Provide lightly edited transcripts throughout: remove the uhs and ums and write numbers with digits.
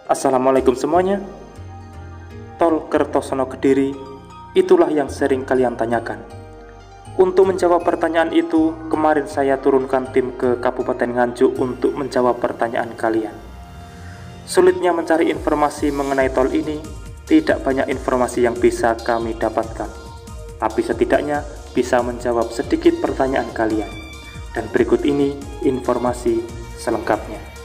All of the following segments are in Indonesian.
Assalamualaikum semuanya. Tol Kertosono Kediri, itulah yang sering kalian tanyakan. Untuk menjawab pertanyaan itu, kemarin saya turunkan tim ke Kabupaten Nganjuk untuk menjawab pertanyaan kalian. Sulitnya mencari informasi mengenai tol ini, tidak banyak informasi yang bisa kami dapatkan. Tapi setidaknya bisa menjawab sedikit pertanyaan kalian. Dan berikut ini informasi selengkapnya.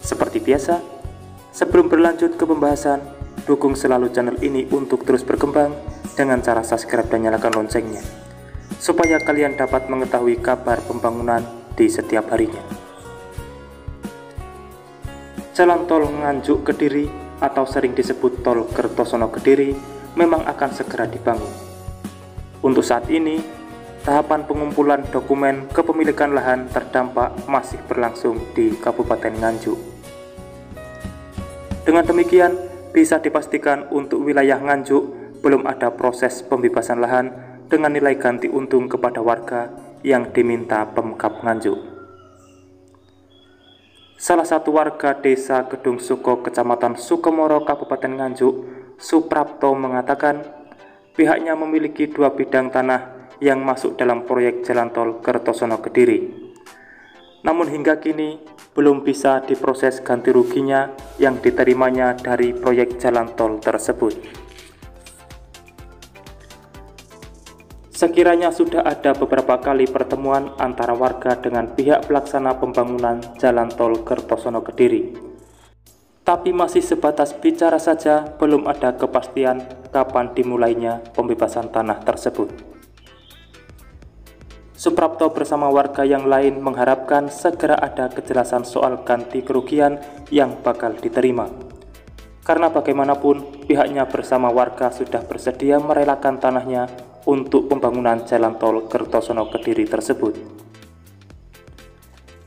Seperti biasa, sebelum berlanjut ke pembahasan, dukung selalu channel ini untuk terus berkembang dengan cara subscribe dan nyalakan loncengnya, supaya kalian dapat mengetahui kabar pembangunan di setiap harinya. Jalan tol Nganjuk Kediri atau sering disebut tol Kertosono Kediri memang akan segera dibangun. Untuk saat ini, tahapan pengumpulan dokumen kepemilikan lahan terdampak masih berlangsung di Kabupaten Nganjuk. Dengan demikian, bisa dipastikan untuk wilayah Nganjuk belum ada proses pembebasan lahan dengan nilai ganti untung kepada warga yang diminta Pemkab Nganjuk. Salah satu warga desa Gedung Suko, Kecamatan Sukomoro, Kabupaten Nganjuk, Suprapto mengatakan pihaknya memiliki 2 bidang tanah yang masuk dalam proyek jalan tol Kertosono Kediri. Namun hingga kini belum bisa diproses ganti ruginya yang diterimanya dari proyek jalan tol tersebut. Sekiranya sudah ada beberapa kali pertemuan antara warga dengan pihak pelaksana pembangunan jalan tol Kertosono Kediri, tapi masih sebatas bicara saja, belum ada kepastian kapan dimulainya pembebasan tanah tersebut. Suprapto bersama warga yang lain mengharapkan segera ada kejelasan soal ganti kerugian yang bakal diterima. Karena bagaimanapun pihaknya bersama warga sudah bersedia merelakan tanahnya untuk pembangunan jalan tol Kertosono Kediri tersebut.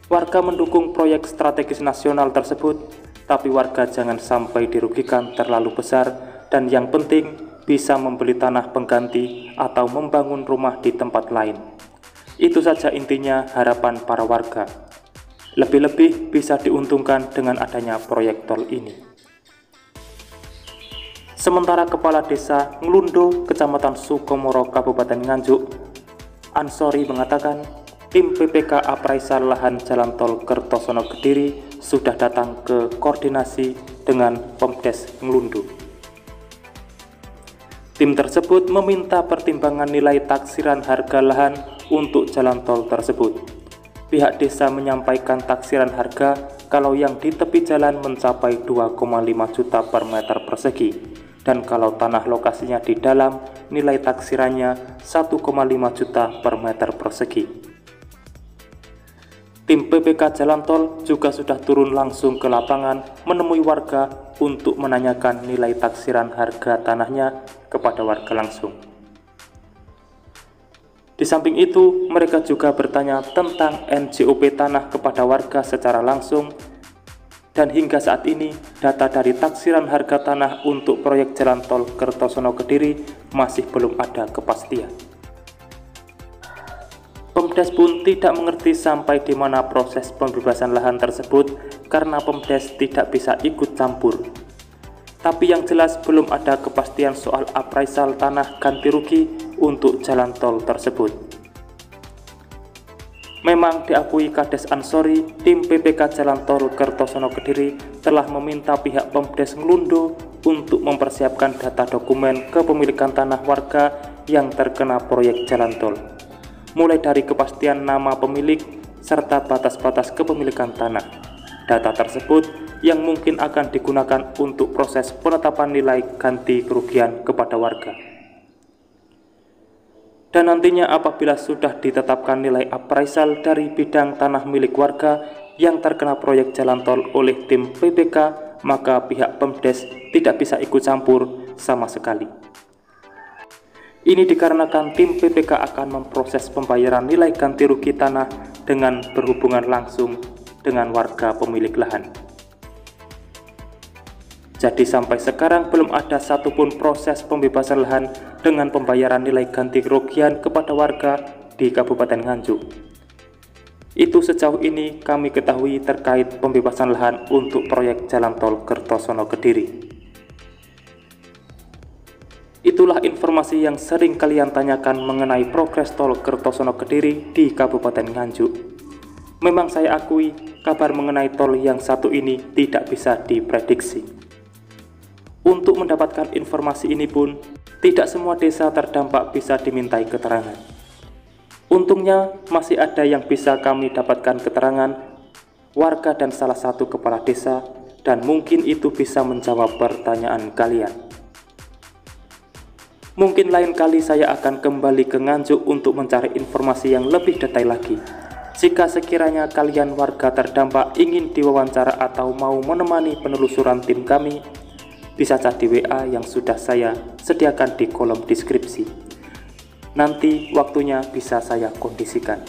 Warga mendukung proyek strategis nasional tersebut, tapi warga jangan sampai dirugikan terlalu besar dan yang penting bisa membeli tanah pengganti atau membangun rumah di tempat lain. Itu saja intinya harapan para warga. Lebih-lebih bisa diuntungkan dengan adanya proyek tol ini. Sementara Kepala Desa Nglundo, Kecamatan Sukomoro, Kabupaten Nganjuk, Ansori mengatakan tim PPK Appraisal Lahan Jalan Tol Kertosono Kediri sudah datang ke koordinasi dengan Pemdes Nglundo. Tim tersebut meminta pertimbangan nilai taksiran harga lahan untuk jalan tol tersebut. Pihak desa menyampaikan taksiran harga kalau yang di tepi jalan mencapai 2,5 juta per meter persegi, dan kalau tanah lokasinya di dalam nilai taksirannya 1,5 juta per meter persegi. Tim PPK Jalan Tol juga sudah turun langsung ke lapangan menemui warga untuk menanyakan nilai taksiran harga tanahnya kepada warga langsung. Di samping itu, mereka juga bertanya tentang NJOP tanah kepada warga secara langsung, dan hingga saat ini data dari taksiran harga tanah untuk proyek jalan tol Kertosono Kediri masih belum ada kepastian. Pemdes pun tidak mengerti sampai di mana proses pembebasan lahan tersebut karena Pemdes tidak bisa ikut campur. Tapi yang jelas belum ada kepastian soal appraisal tanah ganti rugi untuk jalan tol tersebut. Memang diakui Kades Ansori, tim PPK Jalan Tol Kertosono Kediri telah meminta pihak Pemdes Nglundo untuk mempersiapkan data dokumen kepemilikan tanah warga yang terkena proyek jalan tol, mulai dari kepastian nama pemilik serta batas-batas kepemilikan tanah. Data tersebut yang mungkin akan digunakan untuk proses penetapan nilai ganti kerugian kepada warga. Dan nantinya apabila sudah ditetapkan nilai appraisal dari bidang tanah milik warga yang terkena proyek jalan tol oleh tim PPK, maka pihak Pemdes tidak bisa ikut campur sama sekali. Ini dikarenakan tim PPK akan memproses pembayaran nilai ganti rugi tanah dengan berhubungan langsung dengan warga pemilik lahan. Jadi sampai sekarang belum ada satupun proses pembebasan lahan dengan pembayaran nilai ganti kerugian kepada warga di Kabupaten Nganjuk. Itu sejauh ini kami ketahui terkait pembebasan lahan untuk proyek jalan tol Kertosono Kediri. Itulah informasi yang sering kalian tanyakan mengenai progres tol Kertosono Kediri di Kabupaten Nganjuk. Memang saya akui kabar mengenai tol yang satu ini tidak bisa diprediksi. Untuk mendapatkan informasi ini pun, tidak semua desa terdampak bisa dimintai keterangan. Untungnya, masih ada yang bisa kami dapatkan keterangan, warga dan salah satu kepala desa, dan mungkin itu bisa menjawab pertanyaan kalian. Mungkin lain kali saya akan kembali ke Nganjuk untuk mencari informasi yang lebih detail lagi. Jika sekiranya kalian warga terdampak ingin diwawancara atau mau menemani penelusuran tim kami, bisa chat di WA yang sudah saya sediakan di kolom deskripsi. Nanti waktunya bisa saya kondisikan.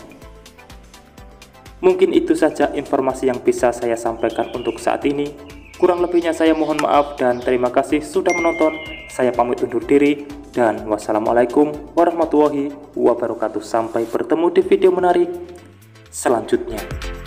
Mungkin itu saja informasi yang bisa saya sampaikan untuk saat ini. Kurang lebihnya saya mohon maaf dan terima kasih sudah menonton. Saya pamit undur diri dan wassalamualaikum warahmatullahi wabarakatuh. Sampai bertemu di video menarik selanjutnya.